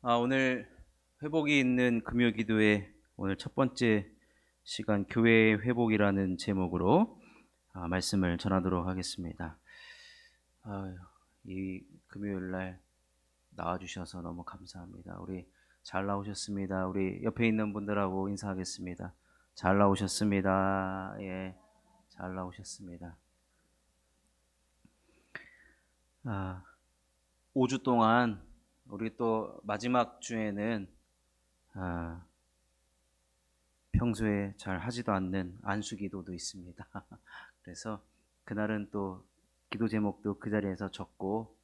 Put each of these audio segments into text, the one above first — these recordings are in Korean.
오늘 회복이 있는 금요 기도회 오늘 첫 번째 시간 교회의 회복이라는 제목으로 말씀을 전하도록 하겠습니다. 이 금요일 날 나와주셔서 너무 감사합니다. 우리 잘 나오셨습니다. 우리 옆에 있는 분들하고 인사하겠습니다. 잘 나오셨습니다. 예, 잘 나오셨습니다. 5주 동안 우리 또 마지막 주에는 평소에 잘 하지도 않는 안수기도도 있습니다. 그래서 그날은 또 기도 제목도 그 자리에서 적고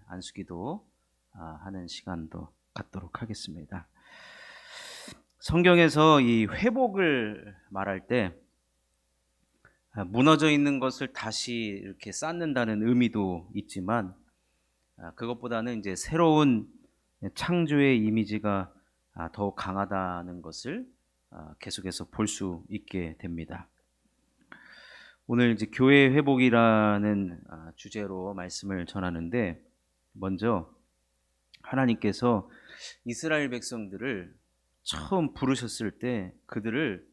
안수기도 하는 시간도 갖도록 하겠습니다. 성경에서 이 회복을 말할 때 무너져 있는 것을 다시 이렇게 쌓는다는 의미도 있지만 그것보다는 이제 새로운 창조의 이미지가 더욱 강하다는 것을 계속해서 볼 수 있게 됩니다. 오늘 이제 교회 회복이라는 주제로 말씀을 전하는데, 먼저 하나님께서 이스라엘 백성들을 처음 부르셨을 때 그들을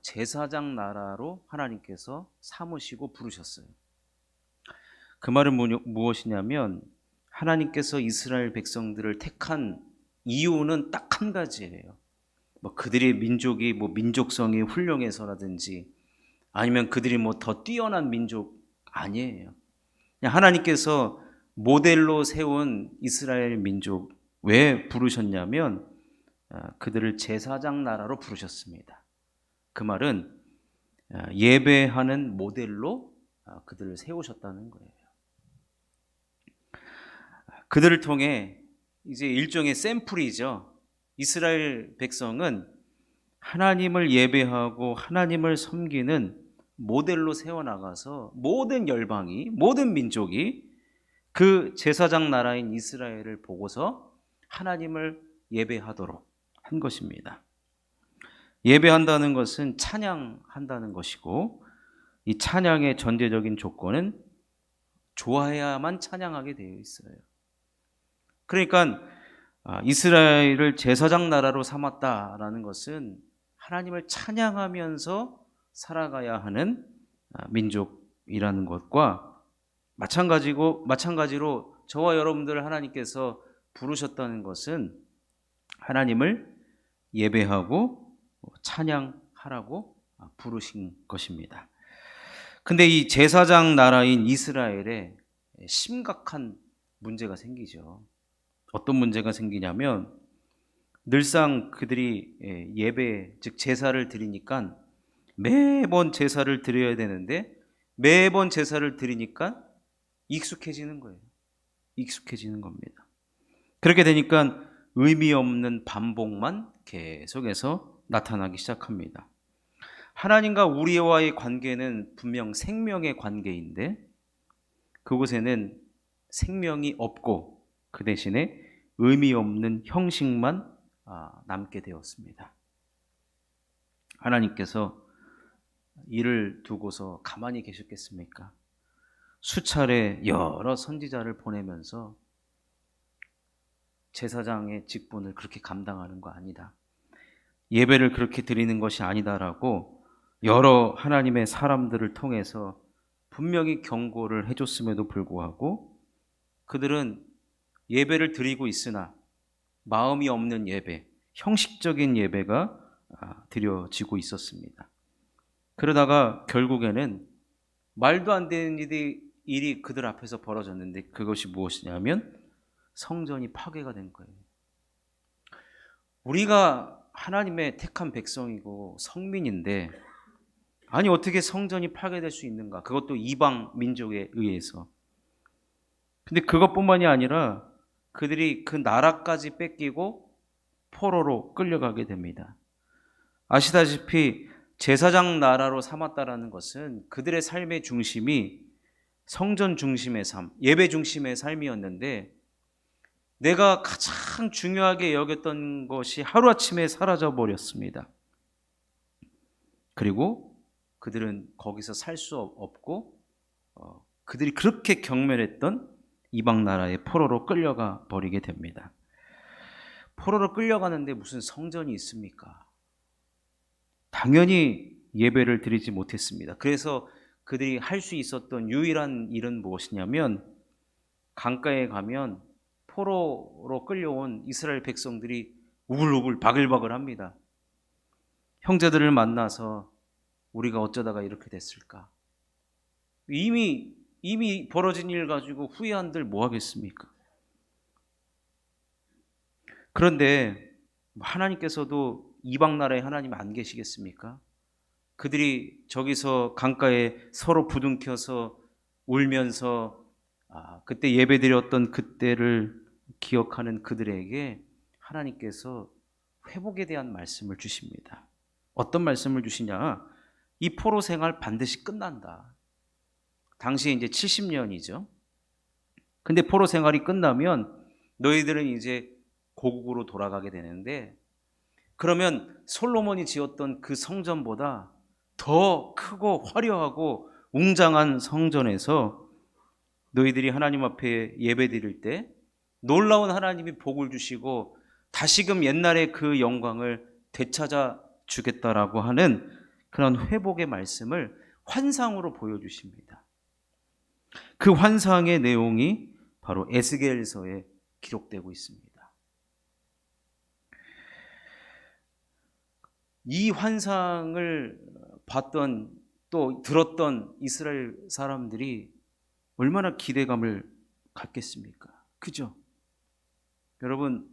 제사장 나라로 하나님께서 삼으시고 부르셨어요. 그 말은 무엇이냐면 하나님께서 이스라엘 백성들을 택한 이유는 딱 한 가지예요. 그들의 민족이 민족성이 훌륭해서라든지 아니면 그들이 더 뛰어난 민족 아니에요. 그냥 하나님께서 모델로 세운 이스라엘 민족 왜 부르셨냐면 그들을 제사장 나라로 부르셨습니다. 그 말은 예배하는 모델로 그들을 세우셨다는 거예요. 그들을 통해 이제 일종의 샘플이죠. 이스라엘 백성은 하나님을 예배하고 하나님을 섬기는 모델로 세워나가서 모든 열방이, 모든 민족이 그 제사장 나라인 이스라엘을 보고서 하나님을 예배하도록 한 것입니다. 예배한다는 것은 찬양한다는 것이고, 이 찬양의 전제적인 조건은 좋아해야만 찬양하게 되어 있어요. 그러니까 이스라엘을 제사장 나라로 삼았다라는 것은 하나님을 찬양하면서 살아가야 하는 민족이라는 것과 마찬가지로 저와 여러분들을 하나님께서 부르셨다는 것은 하나님을 예배하고 찬양하라고 부르신 것입니다. 근데 이 제사장 나라인 이스라엘에 심각한 문제가 생기죠. 어떤 문제가 생기냐면 늘상 그들이 예배, 즉 제사를 드리니까 매번 제사를 드려야 되는데 매번 제사를 드리니까 익숙해지는 거예요. 익숙해지는 겁니다. 그렇게 되니까 의미 없는 반복만 계속해서 나타나기 시작합니다. 하나님과 우리와의 관계는 분명 생명의 관계인데 그곳에는 생명이 없고 그 대신에 의미 없는 형식만 남게 되었습니다. 하나님께서 이를 두고서 가만히 계셨겠습니까? 수차례 여러 선지자를 보내면서 제사장의 직분을 그렇게 감당하는 거 아니다, 예배를 그렇게 드리는 것이 아니다라고 여러 하나님의 사람들을 통해서 분명히 경고를 해줬음에도 불구하고 그들은 예배를 드리고 있으나 마음이 없는 예배, 형식적인 예배가 드려지고 있었습니다. 그러다가 결국에는 말도 안 되는 일이 그들 앞에서 벌어졌는데 그것이 무엇이냐면 성전이 파괴가 된 거예요. 우리가 하나님의 택한 백성이고 성민인데 아니 어떻게 성전이 파괴될 수 있는가? 그것도 이방 민족에 의해서. 근데 그것뿐만이 아니라 그들이 그 나라까지 뺏기고 포로로 끌려가게 됩니다. 아시다시피 제사장 나라로 삼았다라는 것은 그들의 삶의 중심이 성전 중심의 삶, 예배 중심의 삶이었는데 내가 가장 중요하게 여겼던 것이 하루아침에 사라져 버렸습니다. 그리고 그들은 거기서 살 수 없고 그들이 그렇게 경멸했던 이방 나라의 포로로 끌려가 버리게 됩니다. 포로로 끌려가는데 무슨 성전이 있습니까? 당연히 예배를 드리지 못했습니다. 그래서 그들이 할 수 있었던 유일한 일은 무엇이냐면 강가에 가면 포로로 끌려온 이스라엘 백성들이 우글우글 바글바글 합니다. 형제들을 만나서 우리가 어쩌다가 이렇게 됐을까? 이미 벌어진 일 가지고 후회한들 뭐 하겠습니까? 그런데 하나님께서도 이방 나라에 하나님 안 계시겠습니까? 그들이 저기서 강가에 서로 부둥켜서 울면서 그때 예배드렸던 그때를 기억하는 그들에게 하나님께서 회복에 대한 말씀을 주십니다. 어떤 말씀을 주시냐? 이 포로 생활 반드시 끝난다. 당시에 이제 70년이죠. 근데 포로 생활이 끝나면 너희들은 이제 고국으로 돌아가게 되는데, 그러면 솔로몬이 지었던 그 성전보다 더 크고 화려하고 웅장한 성전에서 너희들이 하나님 앞에 예배드릴 때 놀라운 하나님이 복을 주시고 다시금 옛날의 그 영광을 되찾아 주겠다라고 하는 그런 회복의 말씀을 환상으로 보여주십니다. 그 환상의 내용이 바로 에스겔서에 기록되고 있습니다. 이 환상을 봤던 또 들었던 이스라엘 사람들이 얼마나 기대감을 갖겠습니까? 그죠? 여러분,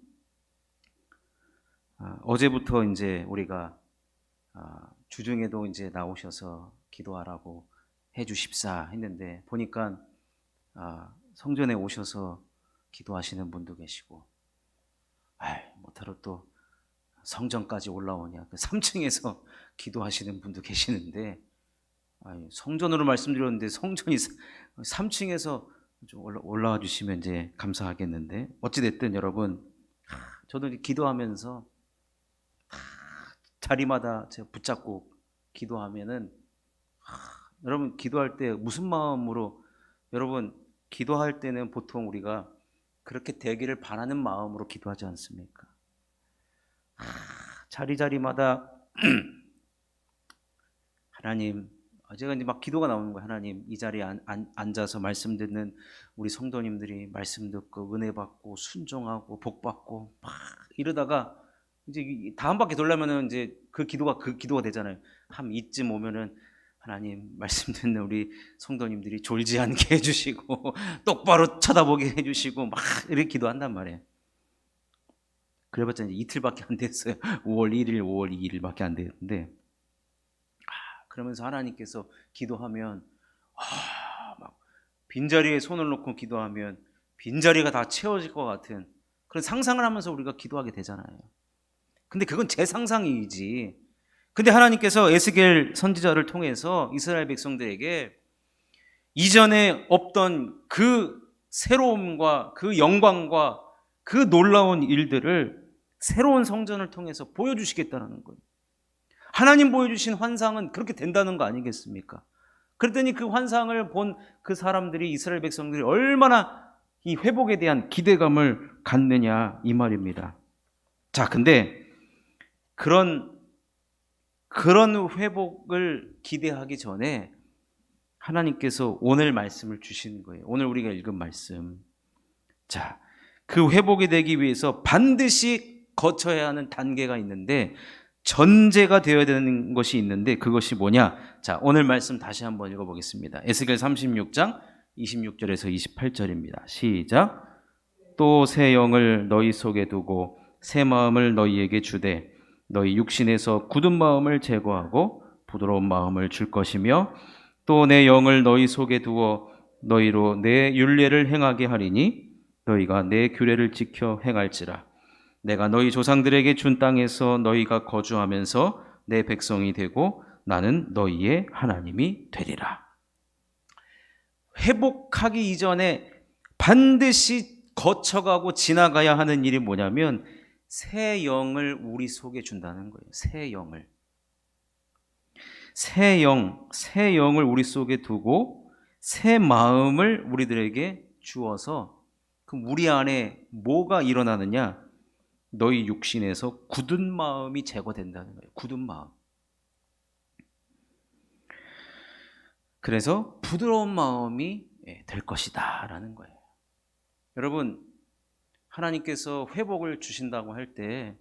어제부터 이제 우리가 주중에도 이제 나오셔서 기도하라고 해주십사 했는데 보니까 성전에 오셔서 기도하시는 분도 계시고, 못하러 또 성전까지 올라오냐, 그 3층에서 기도하시는 분도 계시는데, 성전으로 말씀드렸는데 성전이 3층에서 좀 올라와 주시면 이제 감사하겠는데, 어찌됐든 여러분, 저도 기도하면서 자리마다 제가 붙잡고 기도하면은 여러분, 기도할 때 무슨 마음으로, 여러분 기도할 때는 보통 우리가 그렇게 되기를 바라는 마음으로 기도하지 않습니까? 자리마다 하나님, 제가 이제 막 기도가 나오는 거예요. 하나님, 이 자리에 앉아서 말씀 듣는 우리 성도님들이 말씀 듣고 은혜 받고 순종하고 복 받고 막 이러다가 이제 다음 바퀴 돌려면은 이제 그 기도가 되잖아요. 한 이쯤 오면은 하나님, 말씀 듣는 우리 성도님들이 졸지 않게 해주시고 똑바로 쳐다보게 해주시고 막 이렇게 기도한단 말이에요. 그래봤자 이제 이틀밖에 안 됐어요. 5월 1일, 5월 2일밖에 안 됐는데, 그러면서 하나님께서 기도하면 막 빈자리에 손을 놓고 기도하면 빈자리가 다 채워질 것 같은 그런 상상을 하면서 우리가 기도하게 되잖아요. 근데 그건 제 상상이지. 근데 하나님께서 에스겔 선지자를 통해서 이스라엘 백성들에게 이전에 없던 그 새로움과 그 영광과 그 놀라운 일들을 새로운 성전을 통해서 보여주시겠다는 거예요. 하나님 보여주신 환상은 그렇게 된다는 거 아니겠습니까? 그랬더니 그 환상을 본 그 사람들이, 이스라엘 백성들이 얼마나 이 회복에 대한 기대감을 갖느냐 이 말입니다. 자, 근데 그런 회복을 기대하기 전에 하나님께서 오늘 말씀을 주시는 거예요. 오늘 우리가 읽은 말씀. 자, 그 회복이 되기 위해서 반드시 거쳐야 하는 단계가 있는데, 전제가 되어야 되는 것이 있는데, 그것이 뭐냐? 자, 오늘 말씀 다시 한번 읽어보겠습니다. 에스겔 36장 26절에서 28절입니다. 시작. 또 새 영을 너희 속에 두고 새 마음을 너희에게 주되 너희 육신에서 굳은 마음을 제거하고 부드러운 마음을 줄 것이며, 또 내 영을 너희 속에 두어 너희로 내 율례를 행하게 하리니 너희가 내 규례를 지켜 행할지라. 내가 너희 조상들에게 준 땅에서 너희가 거주하면서 내 백성이 되고 나는 너희의 하나님이 되리라. 회복하기 이전에 반드시 거쳐가고 지나가야 하는 일이 뭐냐면 새 영을 우리 속에 준다는 거예요. 새 영을 우리 속에 두고 새 마음을 우리들에게 주어서, 그럼 우리 안에 뭐가 일어나느냐? 너희 육신에서 굳은 마음이 제거된다는 거예요. 굳은 마음. 그래서 부드러운 마음이 될 것이다 라는 거예요. 여러분, 하나님께서 회복을 주신다고 할 때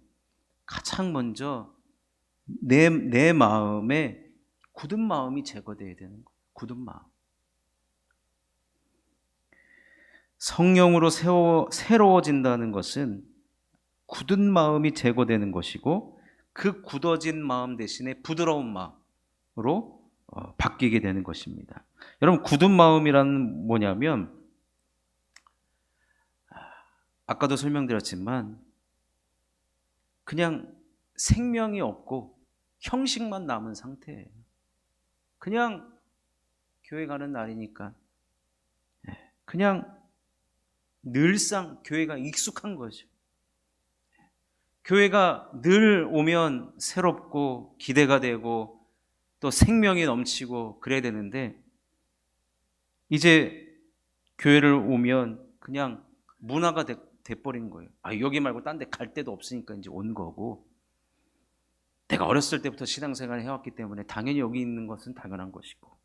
가장 먼저 내 마음에 굳은 마음이 제거되어야 되는 거예요. 굳은 마음. 성령으로 새로워진다는 것은 굳은 마음이 제거되는 것이고, 그 굳어진 마음 대신에 부드러운 마음으로 바뀌게 되는 것입니다. 여러분, 굳은 마음이란 뭐냐면, 아까도 설명드렸지만 그냥 생명이 없고 형식만 남은 상태예요. 그냥 교회 가는 날이니까 그냥 늘상 교회가 익숙한 거죠. 교회가 늘 오면 새롭고 기대가 되고 또 생명이 넘치고 그래야 되는데, 이제 교회를 오면 그냥 문화가 돼버린 거예요. 여기 말고 딴 데 갈 데도 없으니까 이제 온 거고, 내가 어렸을 때부터 신앙생활을 해왔기 때문에 당연히 여기 있는 것은 당연한 것이고,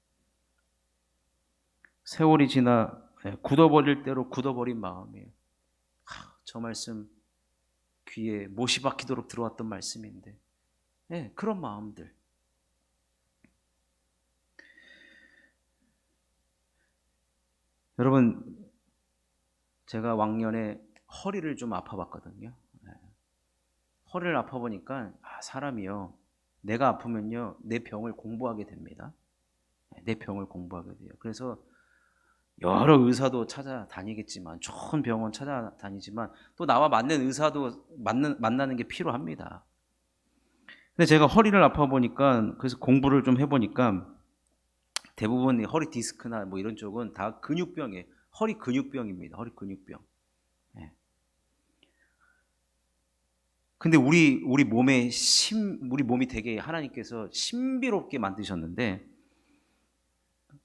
세월이 지나 굳어버릴 대로 굳어버린 마음이에요. 저 말씀 귀에 못이 박히도록 들어왔던 말씀인데, 그런 마음들. 여러분, 제가 왕년에 허리를 좀 아파봤거든요. 허리를 아파보니까 사람이요, 내가 아프면요 내 병을 공부하게 됩니다. 내 병을 공부하게 돼요. 그래서 여러 의사도 찾아다니겠지만, 좋은 병원 찾아다니지만 또 나와 맞는 의사도 만나는 게 필요합니다. 근데 제가 허리를 아파보니까, 그래서 공부를 좀 해보니까 대부분 허리 디스크나 뭐 이런 쪽은 다 근육병이에요. 허리 근육병입니다. 허리 근육병. 근데 우리 몸이 되게 하나님께서 신비롭게 만드셨는데,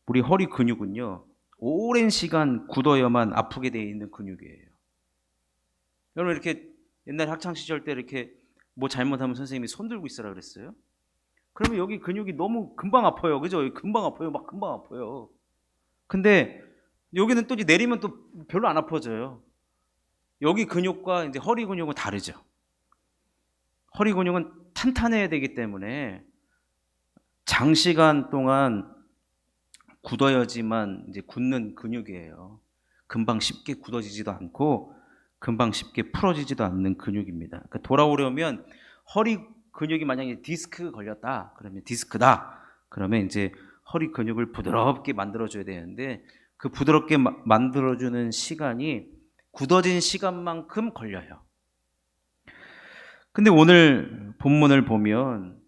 우리 허리 근육은요 오랜 시간 굳어야만 아프게 되어 있는 근육이에요. 여러분, 이렇게 옛날 학창 시절 때 이렇게 뭐 잘못하면 선생님이 손 들고 있으라 그랬어요. 그러면 여기 근육이 너무 금방 아파요. 그죠? 금방 아파요. 막 금방 아파요. 근데 여기는 또 이제 내리면 또 별로 안 아파져요. 여기 근육과 이제 허리 근육은 다르죠. 허리 근육은 탄탄해야 되기 때문에 장시간 동안 굳어야지만 이제 굳는 근육이에요. 금방 쉽게 굳어지지도 않고 금방 쉽게 풀어지지도 않는 근육입니다. 그러니까 돌아오려면 허리 근육이 만약에 디스크 걸렸다 그러면 디스크다 그러면 이제 허리 근육을 부드럽게 만들어줘야 되는데, 그 부드럽게 만들어주는 시간이 굳어진 시간만큼 걸려요. 근데 오늘 본문을 보면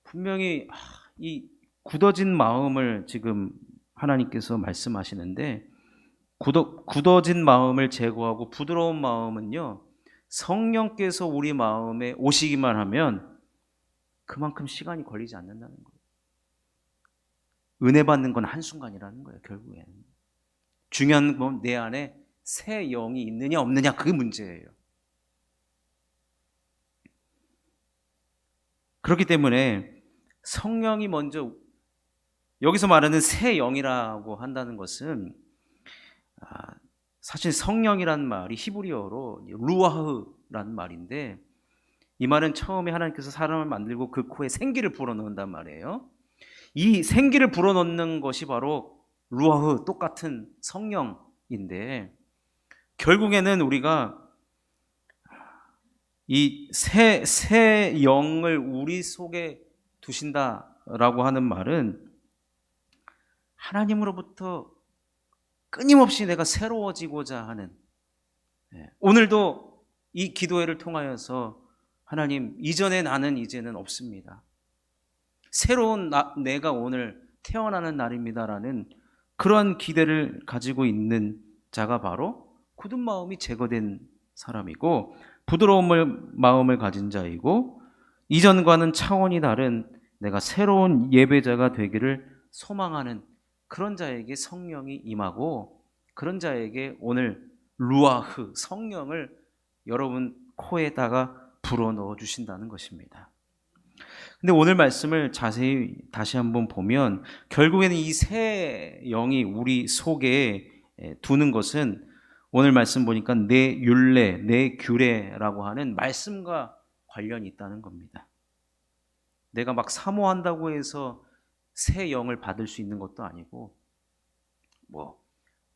분명히 이 굳어진 마음을 지금 하나님께서 말씀하시는데, 굳어진 마음을 제거하고 부드러운 마음은요 성령께서 우리 마음에 오시기만 하면 그만큼 시간이 걸리지 않는다는 거예요. 은혜 받는 건 한순간이라는 거예요. 결국에는 중요한 건 내 안에 새 영이 있느냐 없느냐, 그게 문제예요. 그렇기 때문에 성령이 먼저, 여기서 말하는 새 영이라고 한다는 것은 사실 성령이라는 말이 히브리어로 루아흐라는 말인데, 이 말은 처음에 하나님께서 사람을 만들고 그 코에 생기를 불어넣는단 말이에요. 이 생기를 불어넣는 것이 바로 루아흐, 똑같은 성령인데, 결국에는 우리가 이 새 영을 우리 속에 두신다라고 하는 말은 하나님으로부터 끊임없이 내가 새로워지고자 하는, 오늘도 이 기도회를 통하여서 하나님, 이전의 나는 이제는 없습니다. 새로운 내가 오늘 태어나는 날입니다라는 그런 기대를 가지고 있는 자가 바로 굳은 마음이 제거된 사람이고, 부드러운 마음을 가진 자이고, 이전과는 차원이 다른 내가 새로운 예배자가 되기를 소망하는 그런 자에게 성령이 임하고, 그런 자에게 오늘 루아흐, 성령을 여러분 코에다가 불어넣어 주신다는 것입니다. 근데 오늘 말씀을 자세히 다시 한번 보면 결국에는 이 새 영이 우리 속에 두는 것은 오늘 말씀 보니까 내 율례, 내 규례라고 하는 말씀과 관련이 있다는 겁니다. 내가 막 사모한다고 해서 새 영을 받을 수 있는 것도 아니고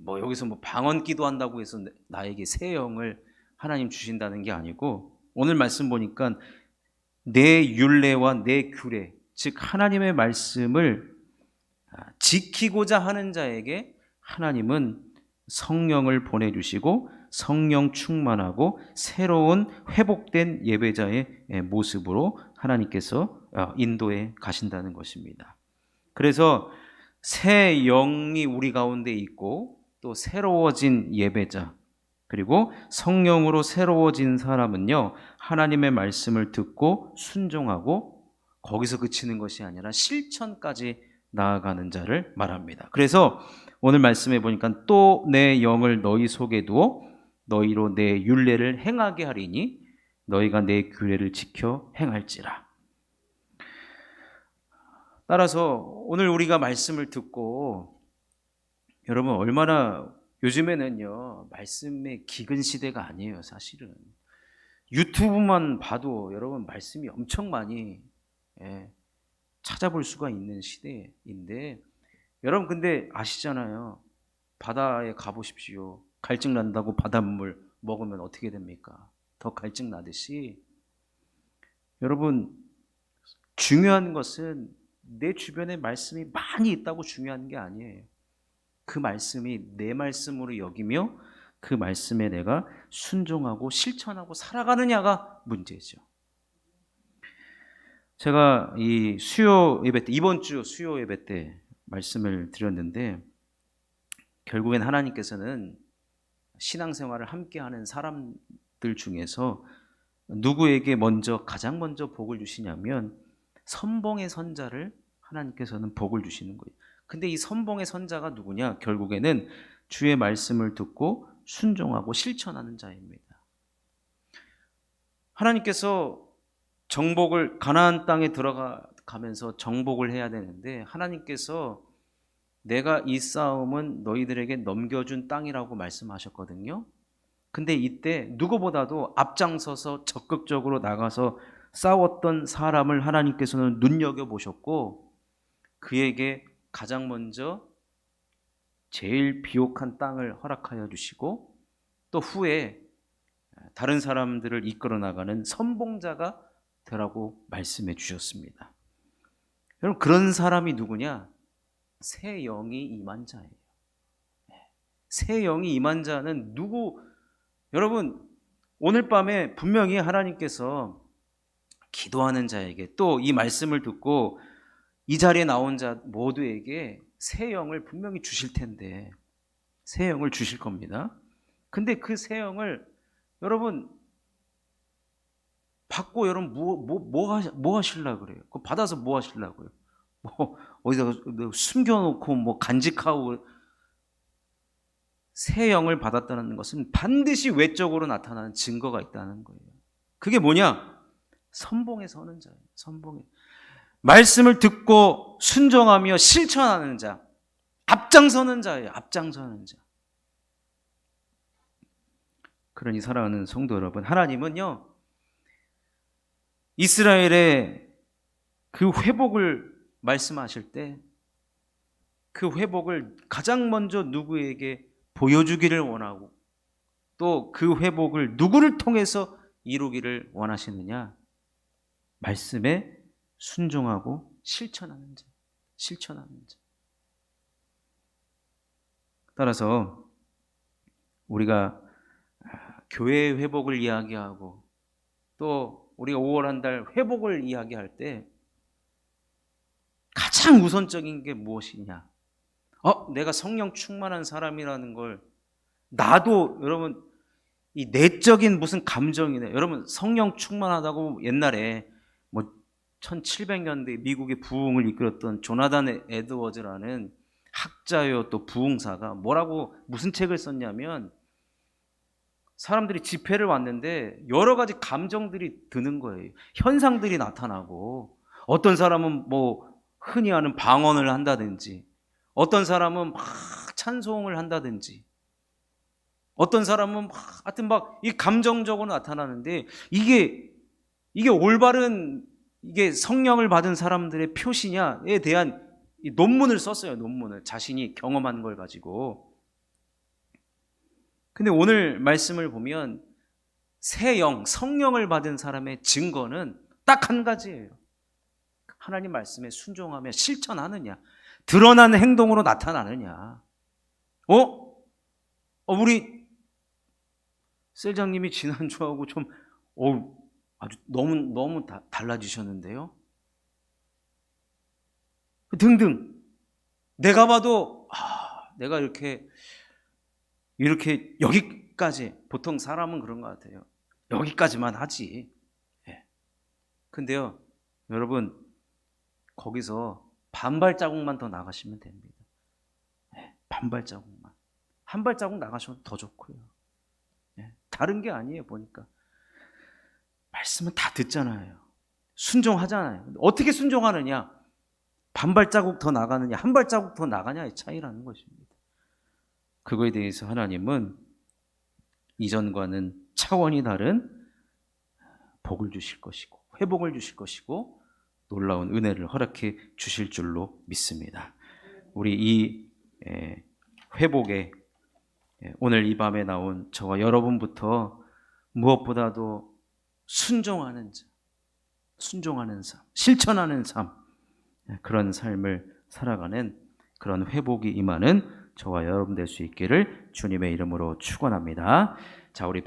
여기서 방언 기도한다고 해서 나에게 새 영을 하나님 주신다는 게 아니고 오늘 말씀 보니까 내 율례와 내 규례, 즉 하나님의 말씀을 지키고자 하는 자에게 하나님은 성령을 보내주시고 성령 충만하고 새로운 회복된 예배자의 모습으로 하나님께서 인도해 가신다는 것입니다. 그래서 새 영이 우리 가운데 있고 또 새로워진 예배자 그리고 성령으로 새로워진 사람은요 하나님의 말씀을 듣고 순종하고 거기서 그치는 것이 아니라 실천까지 나아가는 자를 말합니다. 그래서 오늘 말씀해 보니까 또 내 영을 너희 속에 두어 너희로 내 율례를 행하게 하리니 너희가 내 규례를 지켜 행할지라. 따라서 오늘 우리가 말씀을 듣고 여러분 얼마나 요즘에는요 말씀의 기근 시대가 아니에요. 사실은 유튜브만 봐도 여러분 말씀이 엄청 많이 찾아볼 수가 있는 시대인데 여러분 근데 아시잖아요. 바다에 가보십시오. 갈증 난다고 바닷물 먹으면 어떻게 됩니까? 더 갈증 나듯이 여러분 중요한 것은 내 주변에 말씀이 많이 있다고 중요한 게 아니에요. 그 말씀이 내 말씀으로 여기며 그 말씀에 내가 순종하고 실천하고 살아가느냐가 문제죠. 제가 이 수요 예배 때 이번 주 수요 예배 때 말씀을 드렸는데 결국엔 하나님께서는 신앙생활을 함께하는 사람들 중에서 누구에게 가장 먼저 복을 주시냐면 선봉의 선자를 하나님께서는 복을 주시는 거예요. 근데 이 선봉의 선자가 누구냐? 결국에는 주의 말씀을 듣고 순종하고 실천하는 자입니다. 하나님께서 정복을 가나안 땅에 들어가면서 정복을 해야 되는데 하나님께서 내가 이 싸움은 너희들에게 넘겨준 땅이라고 말씀하셨거든요. 근데 이때 누구보다도 앞장서서 적극적으로 나가서 싸웠던 사람을 하나님께서는 눈여겨보셨고 그에게 가장 먼저 제일 비옥한 땅을 허락하여 주시고 또 후에 다른 사람들을 이끌어 나가는 선봉자가 되라고 말씀해 주셨습니다. 여러분 그런 사람이 누구냐? 새 영이 임한 자예요. 새 영이 임한 자는 누구? 여러분 오늘 밤에 분명히 하나님께서 기도하는 자에게 또 이 말씀을 듣고 이 자리에 나온 자 모두에게 새 영을 분명히 주실 텐데 새 영을 주실 겁니다. 근데 그 새 영을 여러분 받고 여러분 뭐 하실라 그래요? 그거 받아서 뭐 하실라고요? 어디다가 숨겨놓고 간직하고. 새 영을 받았다는 것은 반드시 외적으로 나타나는 증거가 있다는 거예요. 그게 뭐냐? 선봉에 서는 자예요. 선봉에 말씀을 듣고 순종하며 실천하는 자, 앞장서는 자예요. 앞장서는 자. 그러니 사랑하는 성도 여러분, 하나님은요 이스라엘의 그 회복을 말씀하실 때 그 회복을 가장 먼저 누구에게 보여주기를 원하고 또 그 회복을 누구를 통해서 이루기를 원하시느냐? 말씀에 순종하고 실천하는 자. 실천하는 자. 따라서 우리가 교회의 회복을 이야기하고 또 우리가 5월 한 달 회복을 이야기할 때 가장 우선적인 게 무엇이냐? 내가 성령 충만한 사람이라는 걸 나도 여러분 이 내적인 무슨 감정이네. 여러분 성령 충만하다고 옛날에 1700년대 미국의 부흥을 이끌었던 조나단 에드워즈라는 학자요 또 부흥사가 무슨 책을 썼냐면 사람들이 집회를 왔는데 여러 가지 감정들이 드는 거예요. 현상들이 나타나고, 어떤 사람은 뭐 흔히 하는 방언을 한다든지, 어떤 사람은 막 찬송을 한다든지, 어떤 사람은 하여튼 막 이 감정적으로 나타나는데, 이게 올바른 이게 성령을 받은 사람들의 표시냐에 대한 이 논문을 썼어요. 논문을, 자신이 경험한 걸 가지고. 근데 오늘 말씀을 보면 새 영, 성령을 받은 사람의 증거는 딱 한 가지예요. 하나님 말씀에 순종하며 실천하느냐, 드러난 행동으로 나타나느냐. 우리 셀장님이 지난주하고 좀 아주 너무 달라지셨는데요. 등등. 내가 봐도 내가 이렇게 여기까지, 보통 사람은 그런 것 같아요. 여기까지만 하지. 근데요, 여러분, 거기서 반발자국만 더 나가시면 됩니다. 반발자국만. 한 발자국 나가셔도 더 좋고요. 다른 게 아니에요. 보니까 말씀은 다 듣잖아요. 순종하잖아요. 어떻게 순종하느냐? 반발자국 더 나가느냐, 한 발자국 더 나가냐의 차이라는 것입니다. 그거에 대해서 하나님은 이전과는 차원이 다른 복을 주실 것이고, 회복을 주실 것이고, 놀라운 은혜를 허락해 주실 줄로 믿습니다. 우리 이 회복에 오늘 이 밤에 나온 저와 여러분부터 무엇보다도 순종하는 삶, 실천하는 삶, 그런 삶을 살아가는 그런 회복이 임하는 저와 여러분 될 수 있기를 주님의 이름으로 축원합니다. 자, 우리